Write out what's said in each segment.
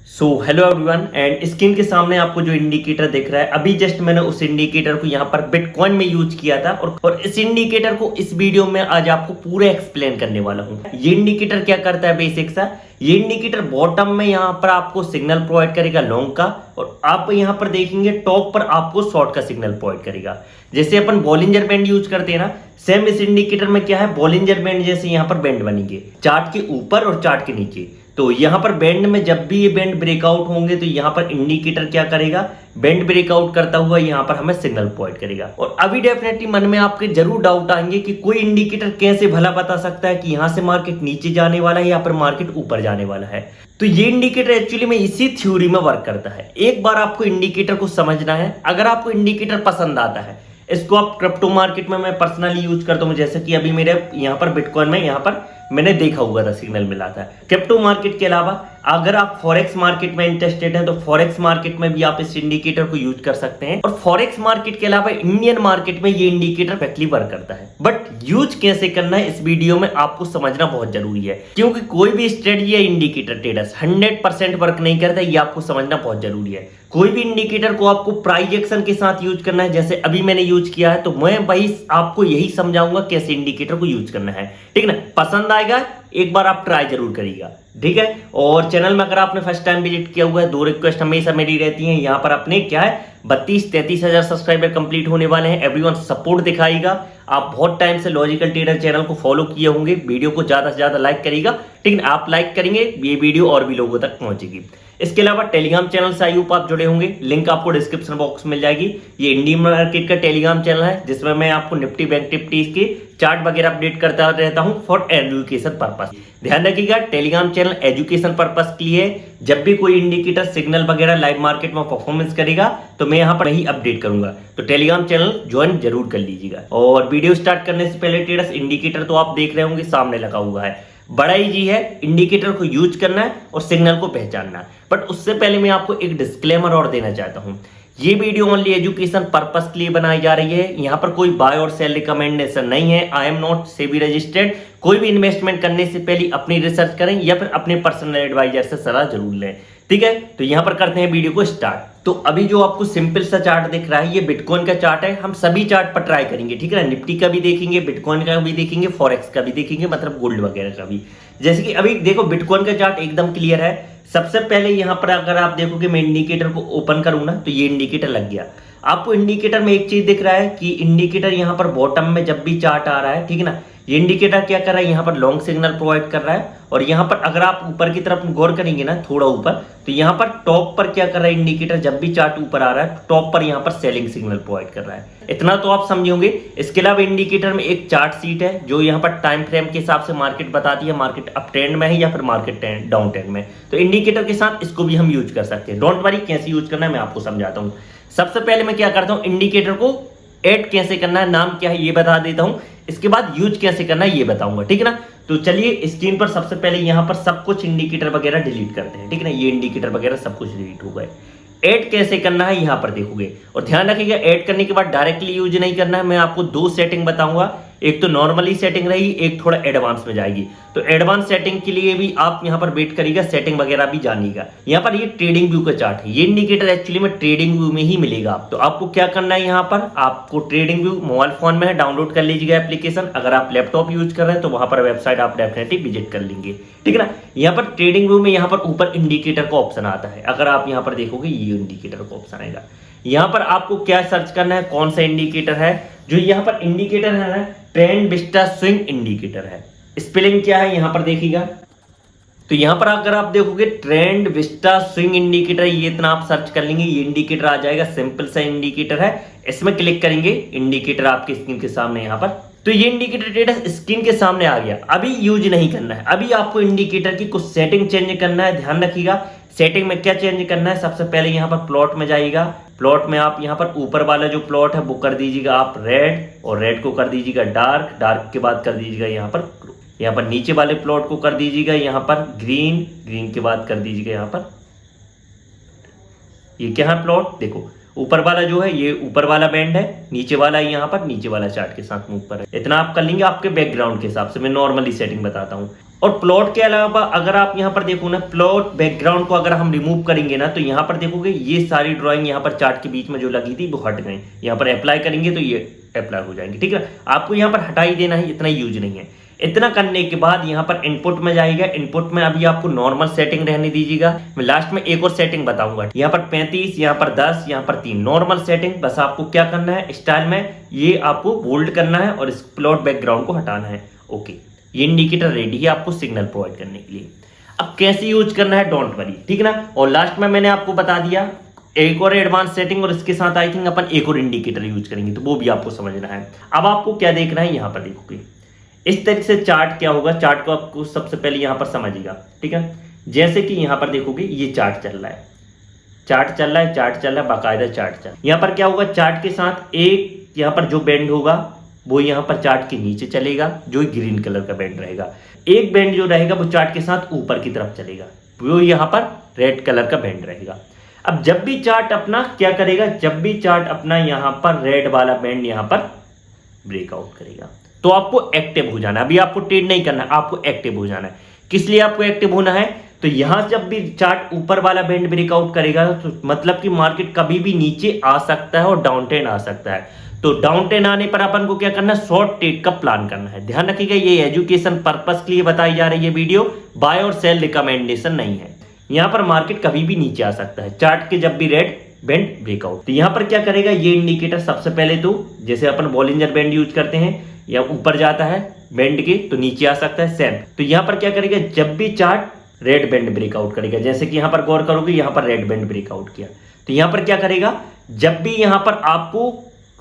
So hello everyone and screen के सामने आपको जो इंडिकेटर दिख रहा है अभी जस्ट मैंने उस इंडिकेटर को यहाँ पर बिटकॉइन में यूज किया था और इस इंडिकेटर को इस वीडियो में आज आपको पूरा एक्सप्लेन करने वाला हूँ। ये इंडिकेटर क्या करता है बेसिक सा, ये इंडिकेटर बॉटम में यहाँ पर आपको सिग्नल प्रोवाइड करेगा लॉन्ग का और आप यहाँ पर देखेंगे टॉप पर आपको शॉर्ट का सिग्नल प्रोवाइड करेगा। जैसे अपन बॉलिंजर बैंड यूज करते हैं ना, सेम इस इंडिकेटर में क्या है बॉलिंजर बैंड जैसे यहाँ पर बैंड बनेंगे चार्ट के ऊपर और चार्ट के नीचे। तो यहाँ पर बैंड में जब भी ये बैंड ब्रेकआउट होंगे तो यहाँ पर इंडिकेटर क्या करेगा, बैंड ब्रेकआउट करता हुआ यहाँ पर हमें सिग्नल प्रोवाइड करेगा। और अभी डेफिनेटली मन में आपके जरूर डाउट आएंगे कि कोई इंडिकेटर कैसे भला बता सकता है कि यहाँ से मार्केट नीचे जाने वाला है या फिर मार्केट ऊपर जाने वाला है। तो ये इंडिकेटर एक्चुअली में इसी थ्योरी में वर्क करता है। एक बार आपको इंडिकेटर को समझना है। अगर आपको इंडिकेटर पसंद आता है, इसको आप क्रिप्टो मार्केट में मैं पर्सनली यूज करता हूँ, जैसे कि अभी मेरे यहाँ पर बिटकॉइन में यहाँ पर मैंने देखा हुआ था सिग्नल मिला था। क्रिप्टो मार्केट के अलावा अगर आप फॉरेक्स मार्केट में इंटरेस्टेड हैं तो फॉरेक्स मार्केट में भी आप इस इंडिकेटर को यूज कर सकते हैं। और फॉरेक्स मार्केट के अलावा इंडियन मार्केट में ये इंडिकेटर परफेक्टली वर्क करता है। बट यूज कैसे करना है इस वीडियो में आपको समझना बहुत जरूरी है, क्योंकि कोई भी स्ट्रेटजी या इंडिकेटर ट्रेडर्स 100% वर्क नहीं करता, ये आपको समझना बहुत जरूरी है। कोई भी इंडिकेटर को आपको प्राइस एक्शन के साथ यूज करना है, जैसे अभी मैंने यूज किया है, तो मैं भाई आपको यही समझाऊंगा कैसे इंडिकेटर को यूज करना है। ठीक है ना, पसंद आएगा एक बार आप ट्राई जरूर करिएगा, ठीक है। और चैनल में अगर आपने फर्स्ट टाइम विजिट किया हुआ है, दो रिक्वेस्ट हमेशा मेरी रहती हैं। यहाँ पर अपने क्या है 32-33 हजार सब्सक्राइबर कंप्लीट होने वाले हैं। एवरीवन सपोर्ट दिखाएगा। आप बहुत टाइम से लॉजिकल ट्रेडर चैनल को फॉलो किए होंगे, वीडियो को ज्यादा से ज्यादा लाइक करिएगा, ठीक है। आप लाइक करेंगे ये वीडियो और भी लोगों तक पहुंचेगी। इसके अलावा टेलीग्राम चैनल से आई होप आप जुड़े होंगे, लिंक आपको डिस्क्रिप्शन बॉक्स में मिल जाएगी। ये इंडियन मार्केट का टेलीग्राम चैनल है जिसमें मैं आपको निफ्टी बैंक निफ्टी के चार्ट वगैरह अपडेट करता रहता हूं फॉर एजुकेशन पर्पस। ध्यान रखिएगा टेलीग्राम चैनल एजुकेशन पर्पस के लिए। जब भी कोई इंडिकेटर सिग्नल वगैरह लाइव मार्केट में परफॉर्मेंस करेगा तो मैं यहाँ पर ही अपडेट करूंगा, तो टेलीग्राम चैनल ज्वाइन जरूर कर लीजिएगा। और वीडियो स्टार्ट करने से पहले ट्रेडर्स, इंडिकेटर तो आप देख रहे होंगे सामने लगा हुआ है, बड़ा इजी है। इंडिकेटर को यूज करना है और सिग्नल को पहचानना है। बट उससे पहले मैं आपको एक डिस्क्लेमर और देना चाहता हूं। ये वीडियो ओनली एजुकेशन पर्पस के लिए बनाई जा रही है। यहाँ पर कोई बाय और सेल रिकमेंडेशन नहीं है। I am not SEBI registered. कोई भी इन्वेस्टमेंट करने से पहले अपनी रिसर्च करें या फिर अपने पर्सनल एडवाइजर से सलाह जरूर लें, ठीक है। तो यहाँ पर करते हैं वीडियो को स्टार्ट। तो अभी जो आपको सिंपल सा चार्ट दिख रहा है ये बिटकॉइन का चार्ट है। हम सभी चार्ट पर ट्राई करेंगे, ठीक है ना। निफ्टी का भी देखेंगे, बिटकॉइन का भी देखेंगे, फॉरेक्स का भी देखेंगे, मतलब गोल्ड वगैरह का भी। जैसे कि अभी देखो बिटकॉइन का चार्ट एकदम क्लियर है। सबसे पहले यहाँ पर अगर आप देखोगे मैं इंडिकेटर को ओपन करूँ ना तो ये इंडिकेटर लग गया। आपको इंडिकेटर में एक चीज दिख रहा है कि इंडिकेटर यहाँ पर बॉटम में जब भी चार्ट आ रहा है, ठीक है ना, ये इंडिकेटर क्या कर रहा है यहाँ पर लॉन्ग सिग्नल प्रोवाइड कर रहा है। और यहाँ पर अगर आप ऊपर की तरफ गौर करेंगे ना थोड़ा ऊपर, तो यहाँ पर टॉप पर क्या कर रहा है इंडिकेटर, जब भी चार्ट ऊपर आ रहा है टॉप पर यहाँ पर सेलिंग सिग्नल प्रोवाइड कर रहा है। इतना तो आप समझोगे। इसके अलावा इंडिकेटर में एक चार्ट शीट है जो यहाँ पर टाइम फ्रेम के हिसाब से मार्केट बताती है, मार्केट अप ट्रेंड में है या फिर मार्केट डाउन ट्रेंड में। तो इंडिकेटर के साथ इसको भी हम यूज कर सकते हैं। डोंट वरी, कैसे यूज करना है मैं आपको समझाता हूँ। सबसे पहले मैं क्या करता हूँ, इंडिकेटर को ऐड कैसे करना है, नाम क्या है ये बता देता हूं। इसके बाद यूज कैसे करना है ये बताऊंगा, ठीक है ना। तो चलिए स्क्रीन पर सबसे पहले यहां पर सब कुछ इंडिकेटर वगैरह डिलीट करते हैं, ठीक है ना। ये इंडिकेटर वगैरह सब कुछ डिलीट हो गए। ऐड कैसे करना है यहां पर देखोगे। और ध्यान रखिएगा ऐड करने के बाद डायरेक्टली यूज नहीं करना है। मैं आपको दो सेटिंग बताऊंगा, एक तो नॉर्मली सेटिंग रहेगी, एक थोड़ा एडवांस में जाएगी। तो एडवांस सेटिंग के लिए भी आप यहाँ पर वेट करिएगा, सेटिंग वगैरह भी जानिएगा। यहाँ पर ये ट्रेडिंग व्यू का चार्ट है। ये इंडिकेटर एक्चुअली में ट्रेडिंग व्यू में ही मिलेगा। तो आपको क्या करना है, यहाँ पर आपको ट्रेडिंग व्यू मोबाइल फोन में है, डाउनलोड कर लीजिएगा एप्लीकेशन। अगर आप लैपटॉप यूज कर रहे हैं तो वहां पर वेबसाइट आप डेफिनेटली विजिट कर लेंगे, ठीक है ना। यहाँ पर ट्रेडिंग व्यू में यहाँ पर ऊपर इंडिकेटर का ऑप्शन आता है। अगर आप यहाँ पर देखोगे ये इंडिकेटर का ऑप्शन आएगा। यहाँ पर आपको क्या सर्च करना है, कौन सा इंडिकेटर है। जो यहाँ पर इंडिकेटर है ना, ट्रेंड विस्टा स्विंग इंडिकेटर है। स्पेलिंग क्या है यहाँ पर देखिएगा। तो यहाँ पर अगर आप देखोगे ट्रेंड विस्टा स्विंग इंडिकेटर, ये इतना आप सर्च कर लेंगे, ये इंडिकेटर आ जाएगा। सिंपल सा इंडिकेटर है, इसमें क्लिक करेंगे, इंडिकेटर आपके स्क्रीन के सामने यहाँ पर। तो ये इंडिकेटर ट्रेडर्स स्क्रीन के सामने आ गया। अभी यूज नहीं करना है, अभी आपको इंडिकेटर की कुछ सेटिंग चेंज करना है। ध्यान रखिएगा सेटिंग में क्या चेंज करना है। सबसे पहले यहाँ पर प्लॉट में जाइएगा। प्लॉट में आप यहाँ पर ऊपर वाला जो प्लॉट है वो कर दीजिएगा आप रेड, और रेड को कर दीजिएगा डार्क, डार्क के बाद कर दीजिएगा यहाँ पर ब्लू। यहाँ पर नीचे वाले प्लॉट को कर दीजिएगा यहाँ पर ग्रीन, ग्रीन के बाद कर दीजिएगा यहाँ पर ये क्या है प्लॉट। देखो ऊपर वाला जो है ये ऊपर वाला बैंड है, नीचे वाला यहाँ पर नीचे वाला चार्ट के साथ में ऊपर है। इतना आप कर लेंगे आपके बैकग्राउंड के हिसाब से। मैं नॉर्मली सेटिंग बताता हूँ। और प्लॉट के अलावा अगर आप यहाँ पर देखो ना, प्लॉट बैकग्राउंड को अगर हम रिमूव करेंगे ना, तो यहाँ पर देखोगे ये सारी ड्राइंग यहाँ पर चार्ट के बीच में जो लगी थी वो हट गई। यहाँ पर अप्लाई करेंगे तो ये अप्लाई हो जाएंगे, ठीक है। आपको यहाँ पर हटा ही देना है, इतना यूज नहीं है। इतना करने के बाद यहाँ पर इनपुट में जाएगा। इनपुट में अभी आपको नॉर्मल सेटिंग रहने दीजिएगा। मैं लास्ट में एक और सेटिंग बताऊंगा। यहाँ पर 35, यहाँ पर 10, यहाँ पर 3 नॉर्मल सेटिंग। बस आपको क्या करना है, स्टाइल में ये आपको बोल्ड करना है और इस प्लॉट बैकग्राउंड को हटाना है। ओके, ये इंडिकेटर रेडी है आपको सिग्नल प्रोवाइड करने के लिए। अब कैसे यूज करना है, डोंट वरी, ठीक ना। और लास्ट में मैंने आपको बता दिया एक और एडवांस सेटिंग, और इसके साथ आई थिंक अपन एक और इंडिकेटर यूज करेंगे, तो वो भी आपको समझना है। अब आपको क्या देखना है, यहाँ पर देखोगे इस तरीके से चार्ट क्या होगा। चार्ट को आपको सबसे पहले यहाँ पर समझिएगा, ठीक है। जैसे कि यहाँ पर देखोगे ये चार्ट चल रहा है, चार्ट चल रहा है, चार्ट चल रहा है, बाकायदा चार्ट चल रहा है। यहाँ पर क्या होगा, चार्ट के साथ एक यहाँ पर जो बैंड होगा वो यहाँ पर चार्ट के नीचे चलेगा, जो ग्रीन कलर का बैंड रहेगा। एक बैंड जो रहेगा वो चार्ट के साथ ऊपर की तरफ चलेगा, वो यहाँ पर रेड कलर का बैंड रहेगा। अब जब भी चार्ट अपना क्या करेगा, जब भी चार्ट अपना यहाँ पर रेड वाला बैंड यहाँ पर ब्रेकआउट करेगा तो आपको एक्टिव हो जाना है। अभी आपको ट्रेड नहीं करना है, आपको एक्टिव हो जाना है। किस लिए आपको एक्टिव होना है, तो यहां जब भी चार्ट ऊपर वाला बैंड ब्रेकआउट करेगा तो मतलब कि मार्केट कभी भी नीचे आ सकता है और डाउन ट्रेंड आ सकता है। तो डाउन ट्रेंड आने पर अपन को क्या करना है, शॉर्ट ट्रेड का प्लान करना है। ध्यान रखिएगा, ये एजुकेशन पर्पस के लिए बताई जा रही है वीडियो, बाय और सेल रिकमेंडेशन नहीं है। यहां पर मार्केट कभी भी नीचे आ सकता है चार्ट के जब भी रेड बैंड ब्रेकआउट। तो यहां पर क्या करेगा, ये इंडिकेटर सबसे पहले तो जैसे अपन बॉलिंजर बैंड यूज करते हैं, या ऊपर जाता है बैंड के तो नीचे आ सकता है सेम। तो यहां पर क्या करेगा, जब भी चार्ट रेड बैंड ब्रेकआउट करेगा, जैसे कि यहां पर गौर करोगे यहां पर रेड बैंड ब्रेकआउट किया, तो यहां पर क्या करेगा, जब भी यहां पर आपको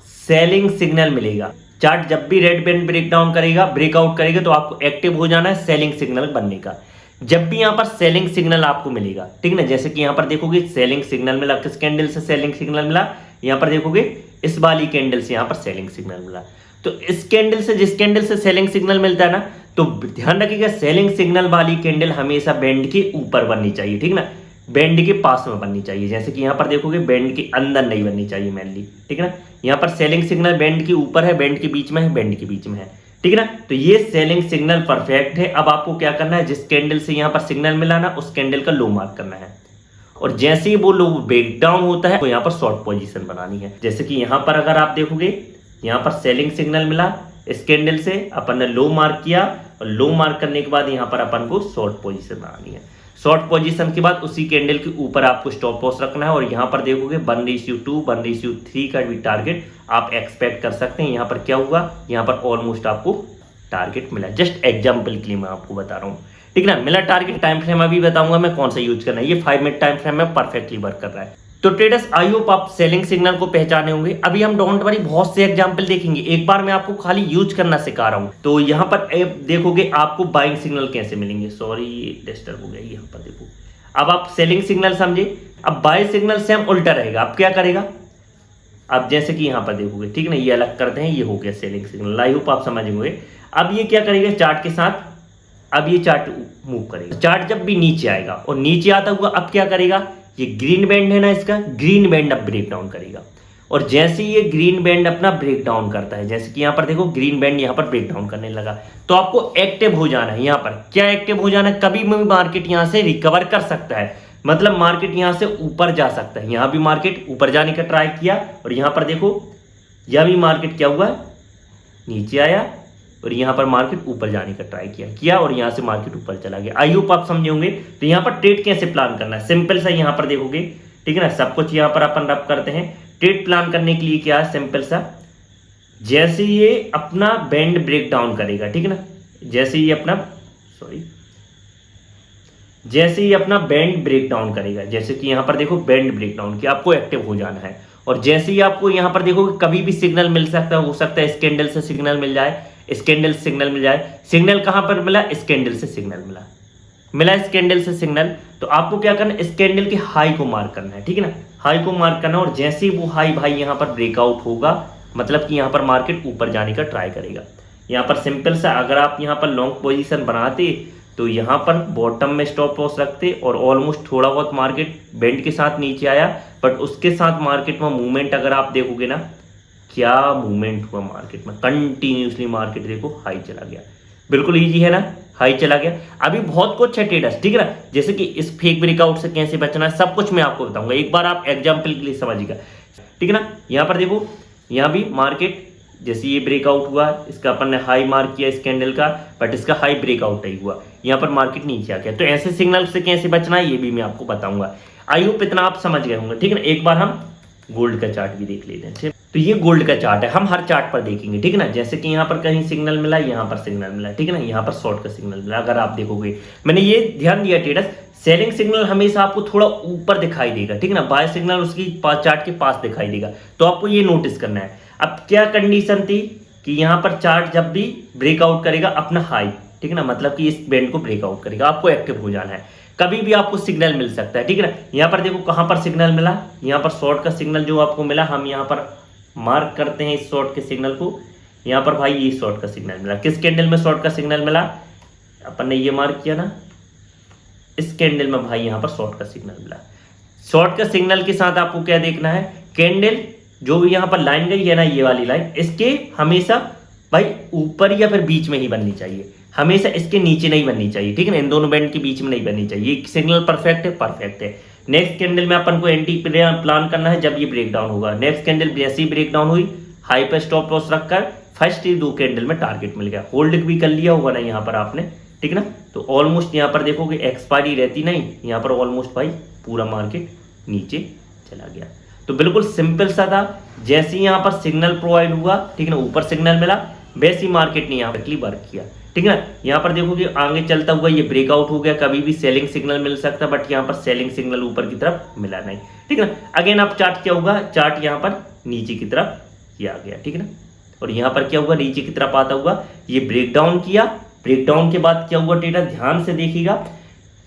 सेलिंग सिग्नल मिलेगा, चार्ट जब भी रेड बैंड ब्रेकडाउन करेगा, ब्रेकआउट करेगा, तो आपको एक्टिव हो जाना है सेलिंग सिग्नल बनने का। जब भी यहां पर सेलिंग सिग्नल आपको मिलेगा, ठीक ना, जैसे कि यहां पर देखोगे सेलिंग सिग्नल मिला, किस कैंडल से सेलिंग सिग्नल मिला, यहां पर देखोगे इस वाली कैंडल से यहां पर सेलिंग सिग्नल मिला। तो इस कैंडल से, जिस कैंडल से सेलिंग सिग्नल मिलता है ना, तो ध्यान रखिएगा सेलिंग सिग्नल वाली कैंडल हमेशा बैंड के ऊपर बननी चाहिए, ठीक ना, बैंड के पास में बननी चाहिए। जैसे कि यहां पर देखोगे बैंड के अंदर नहीं बननी चाहिए मेनली, ठीक है ना। यहां पर सेलिंग सिग्नल बैंड के ऊपर है, बैंड के बीच में है, बैंड के बीच में है, ठीक है ना। तो ये सेलिंग सिग्नल परफेक्ट है। अब आपको क्या करना है, जिस कैंडल से यहां पर सिग्नल मिला ना, उस कैंडल का लो मार्क करना है, और जैसे ही वो लो ब्रेकडाउन होता है तो यहां पर शॉर्ट पोजीशन बनानी है। जैसे कि यहां पर अगर आप देखोगे यहां पर सेलिंग सिग्नल मिला, इस कैंडल से अपन ने लो मार्क किया, और लो मार्क करने के बाद यहां पर अपन को शॉर्ट पोजीशन बनानी है। शॉर्ट पोजीशन के बाद उसी कैंडल के ऊपर आपको स्टॉप लॉस रखना है, और यहां पर देखोगे 1:2 1:3 का भी टारगेट आप एक्सपेक्ट कर सकते हैं। यहां पर क्या हुआ, यहां पर ऑलमोस्ट आपको टारगेट मिला। जस्ट एग्जाम्पल के लिए मैं आपको बता रहा हूं, ठीक ना। मिला टारगेट, टाइम फ्रेम अभी बताऊंगा मैं कौन सा यूज करना है। ये 5 मिनट टाइम फ्रेम में परफेक्टली वर्क कर रहा है। तो ट्रेडर्स, आई होप आप सेलिंग सिग्नल को पहचाने होंगे। अभी हम डोंट वरी बहुत से एग्जांपल देखेंगे, एक बार मैं आपको खाली यूज करना सिखा रहा हूं। तो यहां पर देखोगे आपको बाइंग सिग्नल कैसे मिलेंगे। सॉरी डिस्टर्ब हो गया, यहां पर देखो। अब आप सेलिंग सिग्नल समझे, अब बाय सिग्नल सेम उल्टा रहेगा। अब क्या करेगा, अब जैसे कि यहां पर देखोगे, ठीक ना, ये अलग करते हैं, ये हो गया सेलिंग सिग्नल। आई होप आप समझेंगे। अब ये क्या करेगा चार्ट के साथ, अब ये चार्ट मूव करेगा। चार्ट जब भी नीचे आएगा और नीचे आता हुआ अब क्या करेगा, ये ग्रीन बैंड है ना, इसका ग्रीन बैंड अब ब्रेक डाउन करेगा। और जैसे ये ग्रीन बैंड अपना ब्रेक डाउन करता है, जैसे कि यहां पर देखो ग्रीन बैंड यहां पर ब्रेक डाउन करने लगा, तो आपको एक्टिव हो जाना है। यहां पर क्या एक्टिव हो जाना है, कभी भी मार्केट यहां से रिकवर कर सकता है, मतलब मार्केट यहां से ऊपर जा सकता है। यहां भी मार्केट ऊपर जाने का ट्राई किया, और यहां पर देखो यह भी मार्केट क्या हुआ, नीचे आया, और यहां पर मार्केट ऊपर जाने का ट्राई किया, और यहां से मार्केट ऊपर चला गया। आई होप आप समझे होंगे। तो यहां पर ट्रेड कैसे प्लान करना है, सिंपल सा यहां पर देखोगे, ठीक है ना, सब कुछ यहां पर अपन रब करते हैं। ट्रेड प्लान करने के लिए क्या है, सिंपल सा, जैसे ये अपना बैंड ब्रेक डाउन करेगा, ठीक है ना, जैसे ये अपना जैसे ही अपना बैंड ब्रेक डाउन करेगा, जैसे कि यहां पर देखो बैंड ब्रेक डाउन किया, आपको एक्टिव हो जाना है। और जैसे ही आपको यहां पर देखोगे कभी भी सिग्नल मिल सकता है, हो सकता है इस कैंडल से सिग्नल मिल जाए, इस कैंडल से सिग्नल मिल जाए। सिग्नल कहां पर मिला, इस कैंडल से सिग्नल मिला इस कैंडल से सिग्नल। तो आपको क्या करना है, इस कैंडल के हाई को मार्क करना है, ठीक है ना, हाई को मार्क करना। और जैसे ही वो हाई भाई यहां पर ब्रेकआउट होगा, मतलब कि यहां पर मार्केट ऊपर जाने का ट्राई करेगा। यहां पर सिंपल सा, अगर आप यहां पर लॉन्ग पोजीशन बनाते तो यहां पर बॉटम में स्टॉप लॉस रखते, और ऑलमोस्ट थोड़ा बहुत मार्केट बैंड के साथ नीचे आया, बट उसके साथ मार्केट में मूवमेंट अगर आप देखोगे ना, क्या मूवमेंट हुआ मार्केट में, कंटिन्यूसली मार्केट देखो हाई चला गया। बिल्कुल ईजी है ना, हाई चला गया। अभी बहुत कुछ है ट्रेडर्स, ठीक है ना, जैसे कि इस फेक ब्रेकआउट से कैसे बचना है सब कुछ मैं आपको बताऊंगा, एक बार आप एग्जाम्पल के लिए समझिएगा, ठीक है ना। यहाँ पर देखो, यहाँ भी मार्केट जैसे ये ब्रेकआउट हुआ, इसका अपन ने हाई मार्क किया इस कैंडल का, बट इसका हाई ब्रेकआउट नहीं हुआ, यहाँ पर मार्केट नीचे आ गया। तो ऐसे सिग्नल से कैसे बचना है ये भी मैं आपको बताऊंगा। आई होप इतना आप समझ गए होंगे, ठीक है ना। एक बार हम गोल्ड का चार्ट भी देख लेते हैं। तो ये गोल्ड का चार्ट है, हम हर चार्ट पर देखेंगे, ठीक है ना। जैसे कि यहाँ पर कहीं सिग्नल मिला, यहाँ पर सिग्नल मिला, ठीक है ना, यहाँ पर शॉर्ट का सिग्नल मिला। अगर आप देखोगे, मैंने ये ध्यान दिया ट्रेडर्स, सेलिंग सिग्नल हमेशा आपको थोड़ा ऊपर दिखाई देगा, ठीक है ना, बाय सिग्नल उसकी चार्ट के पास दिखाई देगा। तो आपको ये नोटिस करना है। अब क्या कंडीशन थी कि यहाँ पर चार्ट जब भी ब्रेकआउट करेगा अपना हाई, ठीक है ना, मतलब कि इस बैंड को ब्रेकआउट करेगा, आपको एक्टिव हो जाना है। कभी भी आपको सिग्नल मिल सकता है, ठीक है ना। यहाँ पर देखो कहाँ पर सिग्नल मिला, यहाँ पर शॉर्ट का सिग्नल जो आपको मिला, हम यहाँ पर मार्क करते हैं इस शॉर्ट के सिग्नल को। यहाँ पर भाई ये शॉर्ट का सिग्नल मिला, किस कैंडल में शॉर्ट का सिग्नल मिला, अपन ने ये मार्क किया ना, इस कैंडल में भाई यहाँ पर शॉर्ट का सिग्नल मिला। शॉर्ट का सिग्नल के साथ आपको क्या देखना है, कैंडल जो भी यहाँ पर लाइन गई है ना, ये वाली लाइन, इसके हमेशा भाई ऊपर या फिर बीच में ही बननी चाहिए, हमेशा इसके नीचे नहीं बननी चाहिए, ठीक है ना, इन दोनों बैंड के बीच में नहीं बननी चाहिए। सिग्नल परफेक्ट है, परफेक्ट है। नेक्स्ट कैंडल में अपन को एंटी प्लान करना है जब ये ब्रेक डाउन होगा। नेक्स्ट कैंडल जैसे ही ब्रेक डाउन हुई, हाई पे स्टॉप लॉस रखकर फर्स्ट ही 2 कैंडल में टारगेट मिल गया, होल्ड भी कर लिया होगा ना यहाँ पर आपने, ठीक है ना। तो ऑलमोस्ट यहाँ पर देखोगे एक्सपायरी रहती नहीं, यहाँ पर ऑलमोस्ट भाई पूरा मार्केट नीचे चला गया। तो बिल्कुल सिंपल सा था, जैसे ही यहाँ पर सिग्नल प्रोवाइड हुआ, ठीक है ना, ऊपर सिग्नल मिला, वैसे ही मार्केट ने यहाँ पर वर्क किया, ठीक है ना। यहाँ पर देखोगे आगे चलता हुआ ये ब्रेकआउट हो गया, कभी भी सेलिंग सिग्नल मिल सकता है, बट यहाँ पर सेलिंग सिग्नल ऊपर की तरफ मिला नहीं, ठीक है ना। अगेन आप चार्ट क्या होगा, चार्ट यहाँ पर नीचे की तरफ ये आ गया, ठीक है ना। और यहाँ पर क्या हुआ, नीचे की तरफ आता हुआ ये ब्रेकडाउन किया। ब्रेकडाउन के बाद क्या हुआ ट्रेडर, ध्यान से देखिएगा,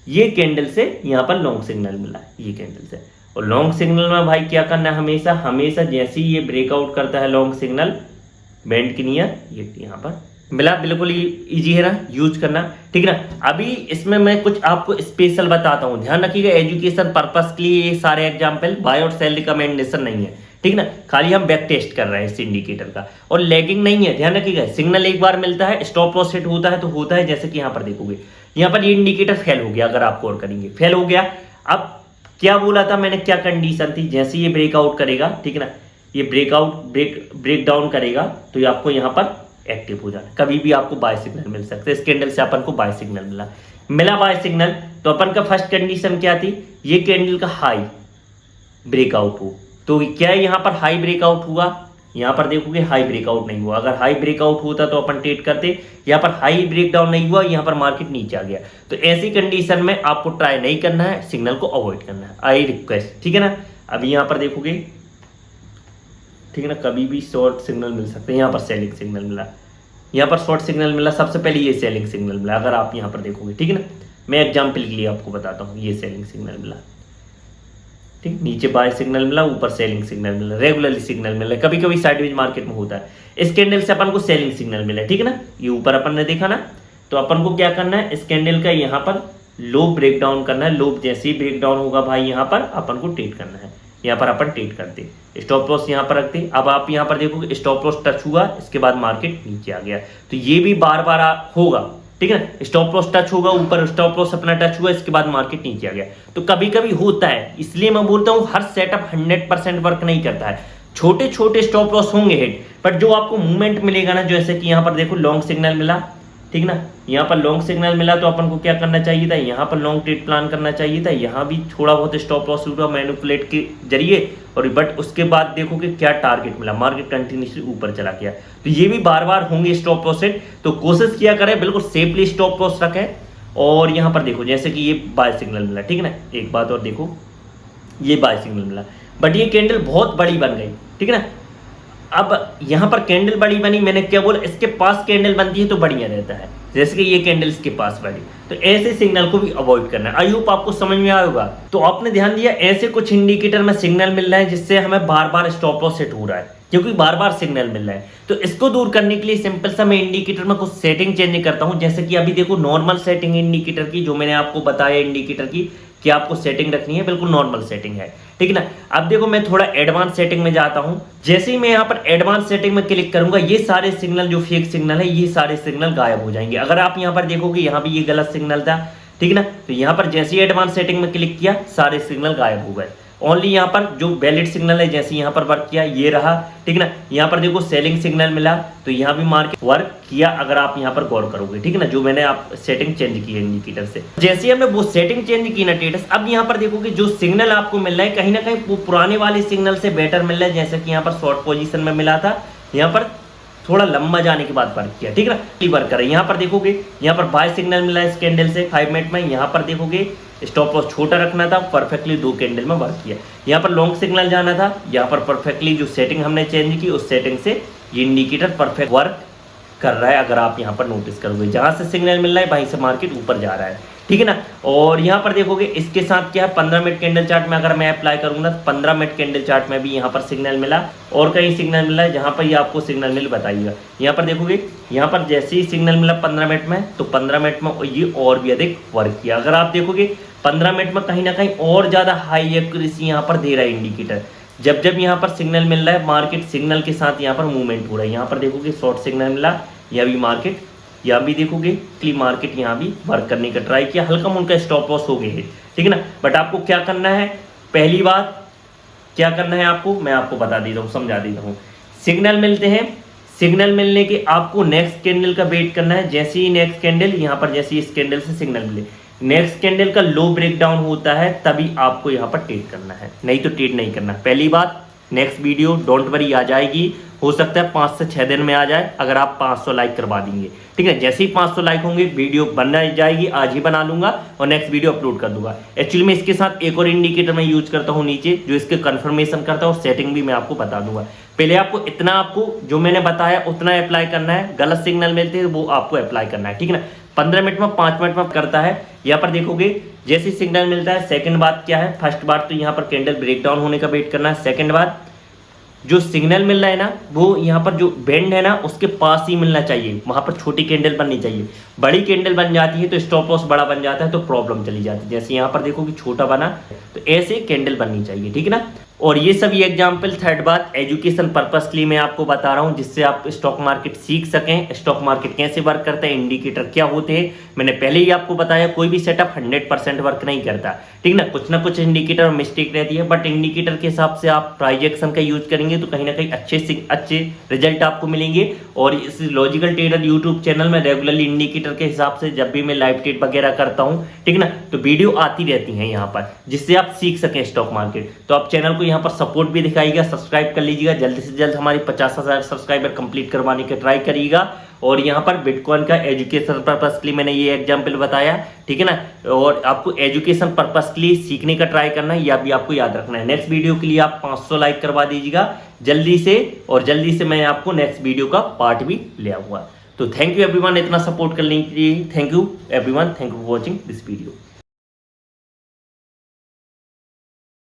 ये कैंडल से यहाँ पर लॉन्ग सिग्नल मिला, ये कैंडल से। और लॉन्ग सिग्नल में भाई क्या करना है, हमेशा हमेशा जैसे ही ये ब्रेकआउट करता है लॉन्ग सिग्नल बैंड के नियर, ये यहाँ पर मिला, बिल्कुल इजी है ना यूज करना, ठीक है ना। अभी इसमें मैं कुछ आपको स्पेशल बताता हूँ, ध्यान रखिएगा, एजुकेशन पर्पस के लिए ये सारे एग्जाम्पल बाय और सेल रिकमेंडेशन नहीं है, ठीक ना। खाली हम बैक टेस्ट कर रहे हैं इस इंडिकेटर का, और लैगिंग नहीं है, ध्यान रखिएगा। सिग्नल एक बार मिलता है, स्टॉप लॉस हिट होता है तो होता है, जैसे कि यहाँ पर देखोगे, यहाँ पर ये इंडिकेटर फेल हो गया, अगर आप गौर करेंगे फेल हो गया। अब क्या बोला था मैंने, क्या कंडीशन थी, जैसे ये ब्रेकआउट करेगा, ठीक है ना, ये ब्रेक डाउन करेगा तो ये आपको यहाँ पर एक्टिव हो जाना, कभी भी आपको बाय सिग्नल मिल सकता है। इस कैंडल से अपन को बाय सिग्नल मिला बाय सिग्नल, तो अपन का फर्स्ट कंडीशन क्या थी, ये कैंडल का हाई ब्रेकआउट हो, तो क्या यहाँ पर हाई ब्रेकआउट हुआ, यहाँ पर देखोगे हाई ब्रेकआउट नहीं हुआ। अगर हाई ब्रेकआउट होता तो अपन ट्रेड करते, यहाँ पर हाई ब्रेकडाउन नहीं हुआ, यहाँ पर मार्केट नीचे आ गया। तो ऐसी कंडीशन में आपको ट्राई नहीं करना है, सिग्नल को अवॉइड करना है, आई रिक्वेस्ट, ठीक है ना। अभी यहाँ पर देखोगे, ठीक है ना, कभी भी शॉर्ट सिग्नल मिल सकते हैं, यहाँ पर सेलिंग सिग्नल मिला, यहाँ पर शॉर्ट सिग्नल मिला, सबसे पहले ये सेलिंग सिग्नल मिला, अगर आप यहाँ पर देखोगे, ठीक है ना। मैं एग्जाम्पल के लिए आपको बताता हूँ, ये सेलिंग सिग्नल मिला, ठीक, नीचे बाय सिग्नल मिला, ऊपर सेलिंग सिग्नल मिला, रेगुलरली सिग्नल मिला, कभी कभी साइडवेज मार्केट में होता है। इस कैंडल से अपन को सेलिंग सिग्नल मिला, ठीक है ना, ये ऊपर अपन ने देखा ना। तो अपन को क्या करना है, इस कैंडल का यहाँ पर लो ब्रेक डाउन करना है, लो जैसे ही ब्रेक डाउन होगा भाई यहाँ पर अपन को ट्रेड करना है, यहाँ पर अपन ट्रेड करते, स्टॉप लॉस यहाँ पर रखते। अब आप यहाँ पर देखोगे स्टॉप लॉस टच हुआ, इसके बाद मार्केट नीचे आ गया, तो ये भी बार बार होगा, ठीक है ना। स्टॉप लॉस टच होगा, ऊपर स्टॉप लॉस अपना टच हुआ, इसके बाद मार्केट नीचे आ गया। तो कभी कभी होता है, इसलिए मैं बोलता हूँ हर सेटअप 100% वर्क नहीं करता है, छोटे छोटे स्टॉप लॉस होंगे हिट, बट जो आपको मूवमेंट मिलेगा ना, जैसे कि यहाँ पर देखो लॉन्ग सिग्नल मिला, ठीक ना, यहाँ पर लॉन्ग सिग्नल मिला, तो अपन को क्या करना चाहिए था, यहाँ पर लॉन्ग ट्रेड प्लान करना चाहिए था, यहाँ भी थोड़ा बहुत स्टॉप लॉस हुआ मैनिपुलेट के जरिए, और बट उसके बाद देखोगे क्या टारगेट मिला, मार्केट कंटिन्यूसली ऊपर चला गया। तो ये भी बार बार होंगे स्टॉप लॉस सेट, तो कोशिश किया करें बिल्कुल सेफली स्टॉप लॉस रखें। और यहाँ पर देखो जैसे कि ये बाय सिग्नल मिला, ठीक है ना, एक बात और देखो, ये बाय सिग्नल मिला, बट ये कैंडल बहुत बड़ी बन गई, ठीक है ना। अब यहाँ पर कैंडल बड़ी बनी, मैंने क्या बोला, इसके पास कैंडल बनती है तो बढ़िया रहता है, जैसे कि ये कैंडल इसके पास बनी, तो ऐसे सिग्नल को भी अवॉइड करना है। आई होप आपको समझ में आया होगा। तो आपने ध्यान दिया, ऐसे कुछ इंडिकेटर में सिग्नल मिल रहा है जिससे हमें बार बार स्टॉप लॉस सेट हो रहा है, क्योंकि बार बार सिग्नल मिल रहा है। तो इसको दूर करने के लिए सिंपल सा मैं इंडिकेटर में कुछ सेटिंग चेंज करता हूँ, जैसे कि अभी देखो नॉर्मल सेटिंग इंडिकेटर की जो मैंने आपको बताया इंडिकेटर की, कि आपको सेटिंग रखनी है, बिल्कुल नॉर्मल सेटिंग है, ठीक है ना। अब देखो मैं थोड़ा एडवांस सेटिंग में जाता हूं। जैसे ही मैं यहाँ पर एडवांस सेटिंग में क्लिक करूंगा, ये सारे सिग्नल जो फेक सिग्नल है, ये सारे सिग्नल गायब हो जाएंगे। अगर आप यहाँ पर देखोगे, यहाँ भी ये गलत सिग्नल था, ठीक है ना, तो यहाँ पर जैसे ही एडवांस सेटिंग में क्लिक किया, सारे सिग्नल गायब हो गए। ओनली यहाँ पर जो वैलिड सिग्नल है, जैसे यहाँ पर वर्क किया, ये रहा, ठीक है ना। यहाँ पर देखो सेलिंग सिग्नल मिला, तो यहाँ भी मार्केट वर्क किया, अगर आप यहाँ पर गौर करोगे, ठीक है ना, जो मैंने आप सेटिंग चेंज की है इंडिकेटर से। जैसे हमने वो सेटिंग चेंज की ना टेटस, अब यहाँ पर देखोगे जो सिग्नल आपको मिल रहा है, कहीं ना कहीं वो पुराने वाले सिग्नल से बेटर मिल रहा है। जैसे कि यहाँ पर शॉर्ट पोजीशन में मिला था, यहाँ पर थोड़ा लंबा जाने के बाद वर्क किया, ठीक है ना, वर्क कर रहा है। यहाँ पर देखोगे, यहाँ पर बाय सिग्नल मिला है इस कैंडल से 5 मिनट में। यहाँ पर देखोगे स्टॉप लॉस छोटा रखना था, परफेक्टली 2 कैंडल में वर्क किया। यहाँ पर लॉन्ग सिग्नल जाना था, यहाँ पर परफेक्टली जो सेटिंग हमने चेंज की, उस सेटिंग से ये इंडिकेटर परफेक्ट वर्क कर रहा है। अगर आप यहाँ पर नोटिस करोगे, जहाँ से सिग्नल मिल रहा है वहीं से मार्केट ऊपर जा रहा है, ठीक है ना। और यहाँ पर देखोगे इसके साथ क्या है, 15 मिनट कैंडल चार्ट में अगर मैं अप्लाई करूंगा, तो 15 मिनट कैंडल चार्ट में भी यहाँ पर सिग्नल मिला, और कहीं सिग्नल मिला है, जहाँ पर ये आपको सिग्नल मिल बताइएगा। यहाँ पर देखोगे, यहाँ पर जैसे ही सिग्नल मिला 15 मिनट में, तो 15 मिनट में ये और भी अधिक वर्क किया। अगर आप देखोगे 15 मिनट में कहीं ना कहीं और ज़्यादा हाई एक्यूरेसी यहाँ पर दे रहा है इंडिकेटर। जब जब यहाँ पर सिग्नल मिल रहा है, मार्केट सिग्नल के साथ यहाँ पर मूवमेंट हो रहा है। यहाँ पर देखोगे शॉर्ट सिग्नल मिला, या भी मार्केट, यहाँ भी देखोगे कि मार्केट यहाँ भी वर्क करने का ट्राई किया, हल्का मुल्का स्टॉप लॉस हो गए हैं, ठीक है ना। बट आपको क्या करना है, पहली बात क्या करना है आपको, मैं आपको बता देता हूँ, समझा देता हूँ। सिग्नल मिलते हैं, सिग्नल मिलने के आपको नेक्स्ट कैंडल का वेट करना है। जैसे ही नेक्स्ट कैंडल यहाँ पर, जैसे इस कैंडल से सिग्नल मिले, नेक्स्ट कैंडल का लो ब्रेकडाउन होता है, तभी आपको यहाँ पर ट्रेड करना है, नहीं तो ट्रेड नहीं करना। पहली बात, नेक्स्ट वीडियो डोंट वरी आ जाएगी, हो सकता है 5 से 6 दिन में आ जाए, अगर आप 500 लाइक करवा देंगे, ठीक है। जैसे ही 500 लाइक होंगे, वीडियो बन जाएगी, आज ही बना लूंगा और नेक्स्ट वीडियो अपलोड कर दूंगा। एक्चुअली मैं इसके साथ एक और इंडिकेटर मैं यूज करता हूँ नीचे, जो इसके कंफर्मेशन करता है, और सेटिंग भी मैं आपको बता दूंगा। पहले आपको इतना, आपको जो मैंने बताया उतना अप्लाई करना है। गलत सिग्नल मिलते हैं वो आपको अप्लाई करना है, ठीक है ना। 15 मिनट में 5 मिनट में करता है। यहाँ पर देखोगे जैसे सिग्नल मिलता है, सेकंड बात क्या है, फर्स्ट बात तो यहाँ पर कैंडल ब्रेकडाउन होने का वेट करना है। सेकंड बात, जो सिग्नल मिल रहा है ना, वो यहाँ पर जो बैंड है ना, उसके पास ही मिलना चाहिए, वहां पर छोटी कैंडल बननी चाहिए। बड़ी कैंडल बन जाती है तो स्टॉप लॉस बड़ा बन जाता है, तो प्रॉब्लम चली जाती है। जैसे यहाँ पर देखो कि छोटा बना, तो ऐसे कैंडल बननी चाहिए, ठीक है ना। और ये सब ये एग्जाम्पल। थर्ड बात, एजुकेशन पर्पस के लिए मैं आपको बता रहा हूँ, जिससे आप स्टॉक मार्केट सीख सकें, स्टॉक मार्केट कैसे वर्क करता है, इंडिकेटर क्या होते हैं। मैंने पहले ही आपको बताया, कोई भी सेटअप 100% वर्क नहीं करता, ठीक ना कुछ इंडिकेटर में मिस्टेक रहती है, बट इंडिकेटर के हिसाब से आप प्राइस एक्शन का यूज करेंगे तो कहीं ना कहीं अच्छे से अच्छे रिजल्ट आपको मिलेंगे। और इस लॉजिकल ट्रेडर यूट्यूब चैनल में रेगुलरली इंडिकेटर के हिसाब से जब भी मैं लाइव ट्रेड वगैरह करता हूँ, ठीक ना, तो वीडियो आती रहती है यहाँ पर, जिससे आप सीख सकें स्टॉक मार्केट। तो आप चैनल को यहाँ पर सपोर्ट भी दिखाइएगा, सब्सक्राइब कर लीजिएगा, जल्द से जल्द हमारी 50,000 सब्सक्राइबर कंप्लीट करवाने का ट्राई करिएगा। और यहाँ पर बिटकॉइन का एजुकेशन पर्पस के लिए मैंने ये एग्जांपल बताया, ठीक है ना। और आपको एजुकेशन पर्पस के लिए सीखने का ट्राई करना है, यह भी आपको याद रखना है। नेक्स्ट वीडियो के लिए आप 500 लाइक करवा दीजिएगा जल्दी से, और जल्दी से मैं आपको नेक्स्ट वीडियो का पार्ट भी ले आऊंगा। तो थैंक यू एवरीवन इतना सपोर्ट करने के लिए। Thank you everyone, thank you for watching this video.